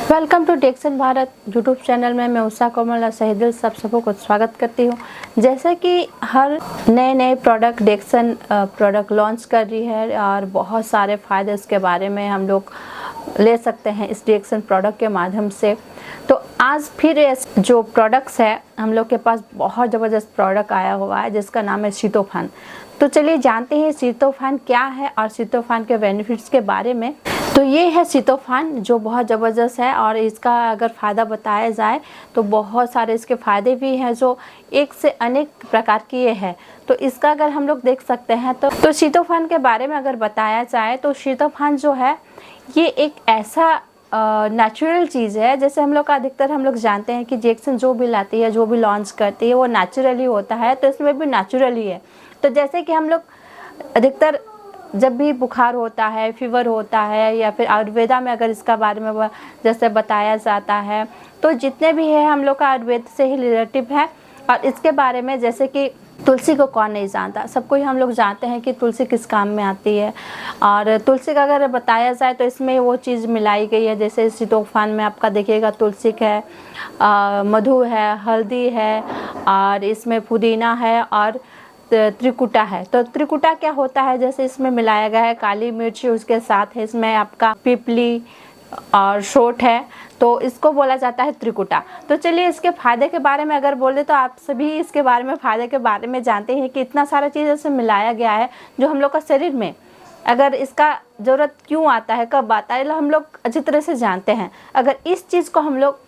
Welcome to टेक्सन Bharat YouTube channel में मैं उषा कोमल और सही सबको को स्वागत करती हूँ। जैसे कि हर नए प्रोडक्ट डेक्सन प्रोडक्ट लॉन्च कर रही है और बहुत सारे फ़ायदे इसके बारे में हम लोग ले सकते हैं इस डेक्सन प्रोडक्ट के माध्यम से। तो आज फिर जो प्रोडक्ट्स है हम लोग के पास बहुत ज़बरदस्त प्रोडक्ट आया हुआ है जिसका नाम है सीतोफैन। तो चलिए जानते हैं सीतोफैन क्या है और सीतोफैन के बेनिफिट्स के बारे में। तो ये है सीतोफैन जो बहुत ज़बरदस्त है और इसका अगर फ़ायदा बताया जाए तो बहुत सारे इसके फ़ायदे भी हैं जो एक से अनेक प्रकार की ये है। तो इसका अगर हम लोग देख सकते हैं तो सीतोफैन के बारे में अगर बताया जाए तो सीतोफैन जो है ये एक ऐसा नेचुरल चीज़ है। जैसे हम लोग का अधिकतर हम लोग जानते हैं कि डेक्सन जो भी लाती है जो भी लॉन्च करती है वो नेचुरली होता है, तो इसमें भी नेचुरली है। तो जैसे कि हम लोग अधिकतर जब भी बुखार होता है, फीवर होता है या फिर आयुर्वेदा में अगर इसका बारे में जैसे बताया जाता है तो जितने भी है हम लोग का आयुर्वेद से ही रिलेटिव है। और इसके बारे में जैसे कि तुलसी को कौन नहीं जानता, सबको ही हम लोग जानते हैं कि तुलसी किस काम में आती है। और तुलसी का अगर बताया जाए तो इसमें वो चीज़ मिलाई गई है। जैसे सीतोफैन में आपका देखिएगा तुलसी है, मधु है, हल्दी है और इसमें पुदीना है और त्रिकुटा है। तो त्रिकुटा क्या होता है, जैसे इसमें मिलाया गया है काली मिर्च, उसके साथ है इसमें आपका पिपली और शोट है, तो इसको बोला जाता है त्रिकुटा। तो चलिए इसके फ़ायदे के बारे में अगर बोले तो आप सभी इसके बारे में फ़ायदे के बारे में जानते हैं कि इतना सारा चीज़ इसमें मिलाया गया है जो हम लोग का शरीर में अगर इसका ज़रूरत क्यों आता है, कब आता है, हम लोग अच्छी तरह से जानते हैं। अगर इस चीज़ को हम लोग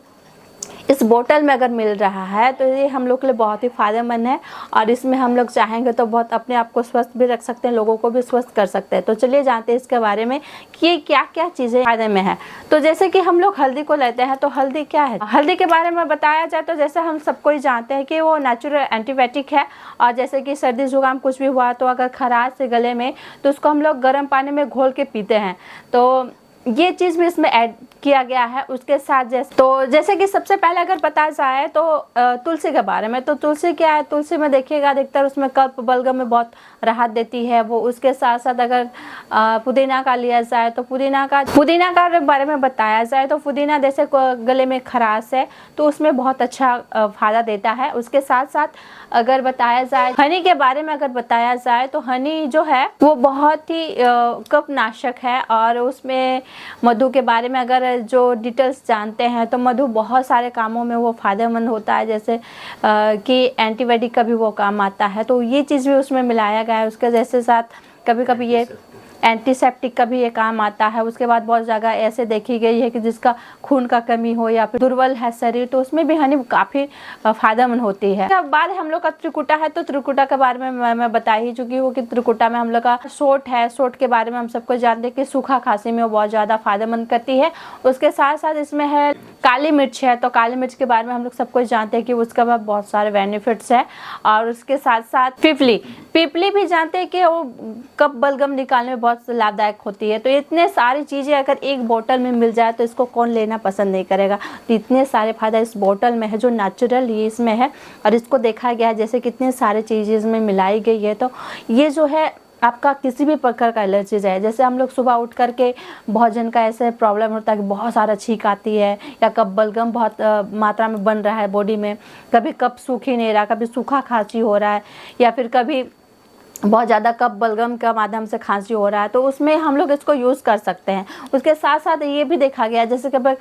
इस बोतल में अगर मिल रहा है तो ये हम लोग के लिए बहुत ही फ़ायदेमंद है और इसमें हम लोग चाहेंगे तो बहुत अपने आप को स्वस्थ भी रख सकते हैं, लोगों को भी स्वस्थ कर सकते हैं। तो चलिए जानते हैं इसके बारे में कि ये क्या क्या चीज़ें फ़ायदे में है। तो जैसे कि हम लोग हल्दी को लेते हैं तो हल्दी क्या है, हल्दी के बारे में बताया जाए तो जैसे हम सबको ही जानते हैं कि वो नेचुरल एंटीबायोटिक है। और जैसे कि सर्दी जुकाम कुछ भी हुआ तो अगर खराश से गले में तो उसको हम लोग गर्म पानी में घोल के पीते हैं। तो ये चीज़ भी इसमें ऐड किया गया है। उसके साथ जैसे कि सबसे पहले अगर बताया जाए तो तुलसी के बारे में, तो तुलसी क्या है, तुलसी में देखिएगा अधिकतर उसमें कफ बलगम में बहुत राहत देती है वो। उसके साथ साथ अगर पुदीना का लिया जाए तो पुदीना का बारे में बताया जाए तो पुदीना जैसे गले में खराश है तो उसमें बहुत अच्छा फ़ायदा देता है। उसके साथ साथ अगर बताया जाए हनी के बारे में अगर बताया जाए तो हनी जो है वो बहुत ही कफनाशक है। और उसमें मधु के बारे में अगर जो डिटेल्स जानते हैं तो मधु बहुत सारे कामों में वो फ़ायदेमंद होता है, जैसे कि एंटीबायोटिक का भी वो काम आता है। तो ये चीज़ भी उसमें मिलाया गया है। उसके जैसे साथ कभी कभी ये एंटीसेप्टिक का भी ये काम आता है। उसके बाद बहुत जगह ऐसे देखी गई है कि जिसका खून का कमी हो या फिर दुर्बल है शरीर तो उसमें भी हनी काफ़ी फ़ायदेमंद होती है। अब बात हम लोग का त्रिकुटा है तो त्रिकुटा के बारे में मैं बता ही चुकी हूँ कि त्रिकुटा में हम लोग का शोट है। शोट के बारे में हम सबको जानते हैं कि सूखा खांसी में वो बहुत ज़्यादा फ़ायदेमंद करती है। उसके साथ साथ इसमें है काली मिर्च है, तो काली मिर्च के बारे में हम लोग सबको जानते हैं कि उसका बहुत सारे बेनिफिट्स है। और उसके साथ साथ पिपली भी जानते हैं कि वो कफ बलगम निकालने में बहुत लाभदायक होती है। तो इतने सारी चीज़ें अगर एक बोतल में मिल जाए तो इसको कौन लेना पसंद नहीं करेगा। तो इतने सारे फायदा इस बोतल में है जो नेचुरल ही इसमें है और इसको देखा गया है जैसे कितने सारे चीज़ें इसमें मिलाई गई है। तो ये जो है आपका किसी भी प्रकार का एलर्जीज है, जैसे हम लोग सुबह उठ करके बहुत जन का ऐसे प्रॉब्लम होता है कि बहुत सारा छींक आती है या कफ बलगम बहुत मात्रा में बन रहा है बॉडी में, कभी कफ सूख ही नहीं रहा, कभी सूखा खांसी हो रहा है या फिर कभी बहुत ज़्यादा कफ बलगम का माध्यम से खांसी हो रहा है, तो उसमें हम लोग इसको यूज़ कर सकते हैं। उसके साथ साथ ये भी देखा गया जैसे कभी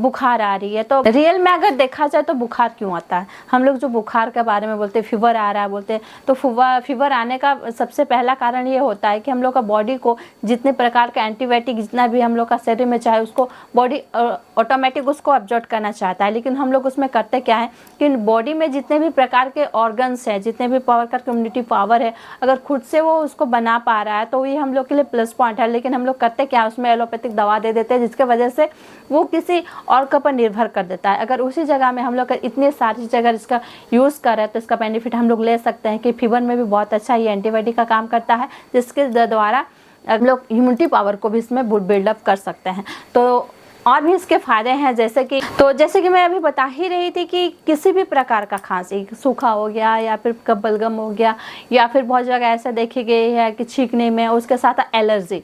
बुखार आ रही है तो रियल में अगर देखा जाए तो बुखार क्यों आता है, हम लोग जो बुखार के बारे में बोलते हैं फीवर आ रहा है बोलते हैं, तो फीवर आने का सबसे पहला कारण ये होता है कि हम लोग का बॉडी को जितने प्रकार का एंटीबायोटिक जितना भी हम लोग का शरीर में चाहे उसको बॉडी ऑटोमेटिक उसको एब्जॉर्ब करना चाहता है। लेकिन हम लोग उसमें करते क्या है कि बॉडी में जितने भी प्रकार के ऑर्गन्स हैं, जितने भी पावर का कम्युनिटी पावर है, अगर खुद से वो उसको बना पा रहा है तो ये हम लोग के लिए प्लस पॉइंट है। लेकिन हम लोग करते क्या, उसमें एलोपैथिक दवा दे देते हैं जिसके वजह से वो किसी और के ऊपर निर्भर कर देता है। अगर उसी जगह में हम लोग इतने सारी चीज़ अगर इसका यूज़ करें तो इसका बेनिफिट हम लोग ले सकते हैं कि फीवर में भी बहुत अच्छा ये एंटीबायोटिक का काम करता है जिसके द्वारा हम लोग इम्यूनिटी पावर को भी इसमें बिल्डअप कर सकते हैं। तो और भी इसके फ़ायदे हैं, जैसे कि मैं अभी बता ही रही थी कि किसी भी प्रकार का खांसी, सूखा हो गया या फिर बलगम हो गया, या फिर बहुत जगह ऐसा देखी गई है कि छींकने में, उसके साथ एलर्जी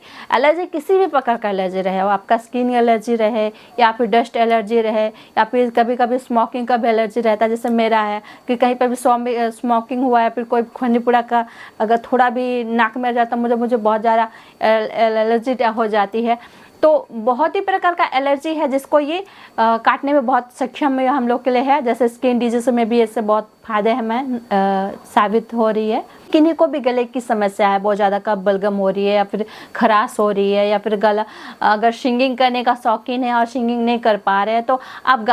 किसी भी प्रकार का एलर्जी रहे, वो आपका स्किन एलर्जी रहे या फिर डस्ट एलर्जी रहे, या फिर कभी कभी स्मोकिंग का भी एलर्जी रहता है, जैसे मेरा है कि कहीं पर भी स्मोकिंग हुआ है, फिर कोई खनीपुड़ा का अगर थोड़ा भी नाक में आ जाता मुझे बहुत ज़्यादा एलर्जी हो जाती है। तो बहुत ही प्रकार का एलर्जी है जिसको ये काटने में बहुत सक्षम हम लोग के लिए है। जैसे स्किन डिजीज में भी इससे बहुत फायदे हमें साबित हो रही है। किन्हीं को भी गले की समस्या है, बहुत ज़्यादा कफ बलगम हो रही है या फिर खराश हो रही है, या फिर गला अगर सिंगिंग करने का शौकीन है और सिंगिंग नहीं कर पा रहे हैं, तो आप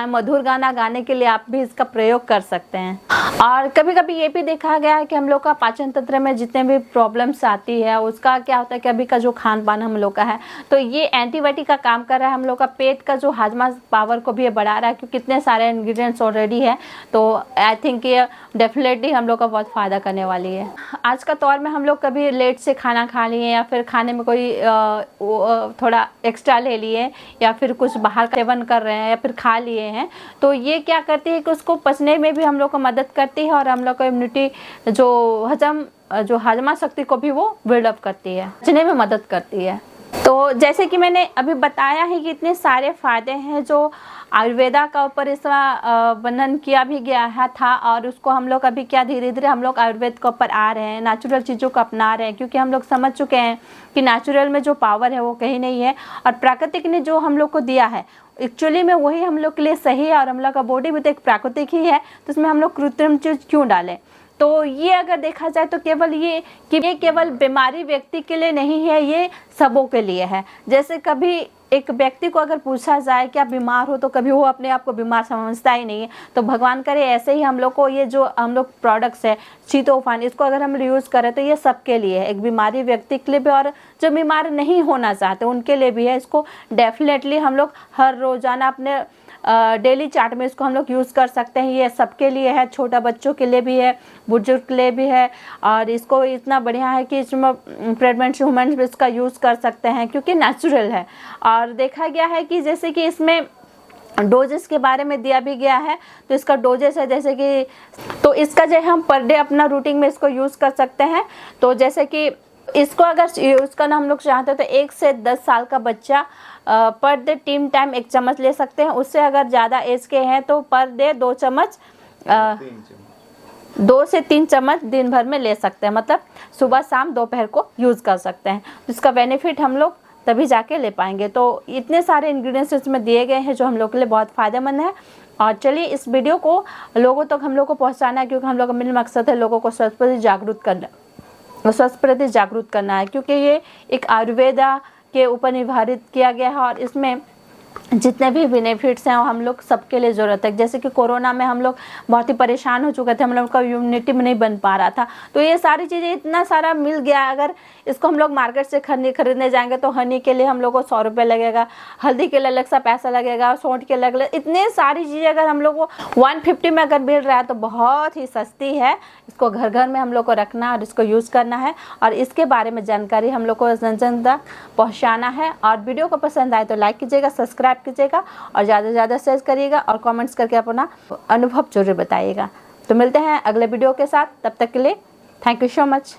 मधुर गाना गाने के लिए आप भी इसका प्रयोग कर सकते हैं। और कभी कभी ये भी देखा गया है कि हम लोग का पाचन तंत्र में जितने भी प्रॉब्लम्स आती है उसका क्या होता है कि अभी का जो खान पान हम लोग का है, तो ये एंटीबायोटिक का काम कर रहा है, हम लोग का पेट का जो हाजमा पावर को भी ये बढ़ा रहा है, क्योंकि कितने सारे इंग्रेडिएंट्स ऑलरेडी है। तो आई थिंक ये डेफिनेटली हम लोग का बहुत फ़ायदा करने वाली है। आज का दौर में हम लोग कभी लेट से खाना खा लिए या फिर खाने में कोई थोड़ा एक्स्ट्रा ले लिए या फिर कुछ बाहर का सेवन कर रहे हैं या फिर खा लिए हैं, तो ये क्या करती है कि उसको पचने में भी हम लोग को मदद करती है और हम लोग को इम्यूनिटी जो हजमा शक्ति को भी वो बिल्डअप करती है, पचने में मदद करती है। तो जैसे कि मैंने अभी बताया है कि इतने सारे फायदे हैं जो आयुर्वेदा का ऊपर इसका वर्णन किया भी गया है था, और उसको हम लोग अभी क्या धीरे धीरे हम लोग आयुर्वेद के ऊपर आ रहे हैं, नेचुरल चीज़ों को अपना रहे हैं, क्योंकि हम लोग समझ चुके हैं कि नेचुरल में जो पावर है वो कहीं नहीं है, और प्राकृतिक ने जो हम लोग को दिया है एक्चुअली में वही हम लोग के लिए सही है। और हम लोग का बॉडी भी तो एक प्राकृतिक ही है, तो उसमें हम लोग कृत्रिम चीज़ क्यों डालें। तो ये अगर देखा जाए तो ये केवल बीमारी व्यक्ति के लिए नहीं है, ये सबों के लिए है। जैसे कभी एक व्यक्ति को अगर पूछा जाए कि आप बीमार हो, तो कभी वो अपने आप को बीमार समझता ही नहीं है। तो भगवान करे ऐसे ही हम लोग को ये जो हम लोग प्रोडक्ट्स है चीतोफान, इसको अगर हम यूज़ करें तो ये सबके लिए है, एक बीमारी व्यक्ति के लिए भी और जो बीमार नहीं होना चाहते उनके लिए भी है। इसको डेफिनेटली हम लोग हर रोज़ाना अपने डेली चार्ट में इसको हम लोग यूज़ कर सकते हैं। ये सबके लिए है, छोटा बच्चों के लिए भी है, बुजुर्ग के लिए भी है, और इसको इतना बढ़िया है कि इसमें प्रेगनेंट वुमेन भी इसका यूज़ कर सकते हैं क्योंकि नेचुरल है। और देखा गया है कि जैसे कि इसमें डोजेस के बारे में दिया भी गया है, तो इसका डोजेस है जैसे कि, तो इसका जो हम पर डे अपना रूटीन में इसको यूज़ कर सकते हैं। तो जैसे कि इसको अगर यूज़ करना हम लोग चाहते हैं तो 1 से 10 साल का बच्चा पर डे 3 टाइम 1 चम्मच ले सकते हैं। उससे अगर ज़्यादा एज के हैं तो पर डे 2 से 3 चम्मच दिन भर में ले सकते हैं, मतलब सुबह शाम दोपहर को यूज़ कर सकते हैं। इसका बेनिफिट हम लोग तभी जाके ले पाएंगे। तो इतने सारे इंग्रेडिएंट्स इसमें दिए गए हैं जो हम लोग के लिए बहुत फ़ायदेमंद है। और चलिए इस वीडियो को लोगों तक हम लोग को पहुँचाना है, क्योंकि हम लोग का मेन मकसद है लोगों को स्वास्थ्य प्रति जागरूक करना है, क्योंकि ये एक आयुर्वेदा के ऊपर निर्धारित किया गया है और इसमें जितने भी बेनिफिट्स हैं वो हम लोग सबके लिए ज़रूरत है। जैसे कि कोरोना में हम लोग बहुत ही परेशान हो चुके थे, हम लोग का इम्यूनिटी में नहीं बन पा रहा था, तो ये सारी चीज़ें इतना सारा मिल गया। अगर इसको हम लोग मार्केट से खरीदने जाएंगे तो हनी के लिए हम लोग को 100 रुपये लगेगा, हल्दी के लिए अलग सा पैसा लगेगा, सौंठ के अलग, इतने सारी चीज़ें अगर हम लोग को 150 में अगर मिल रहा है तो बहुत ही सस्ती है। इसको घर घर में हम लोग को रखना है और इसको यूज़ करना है, और इसके बारे में जानकारी हम लोग को जन तक पहुँचाना है। और वीडियो को पसंद आए तो लाइक कीजिएगा, सब्सक्राइब कीजिएगा और ज़्यादा से ज़्यादा शेयर करिएगा और कमेंट्स करके अपना अनुभव जरूर बताइएगा। तो मिलते हैं अगले वीडियो के साथ, तब तक के लिए थैंक यू सो मच।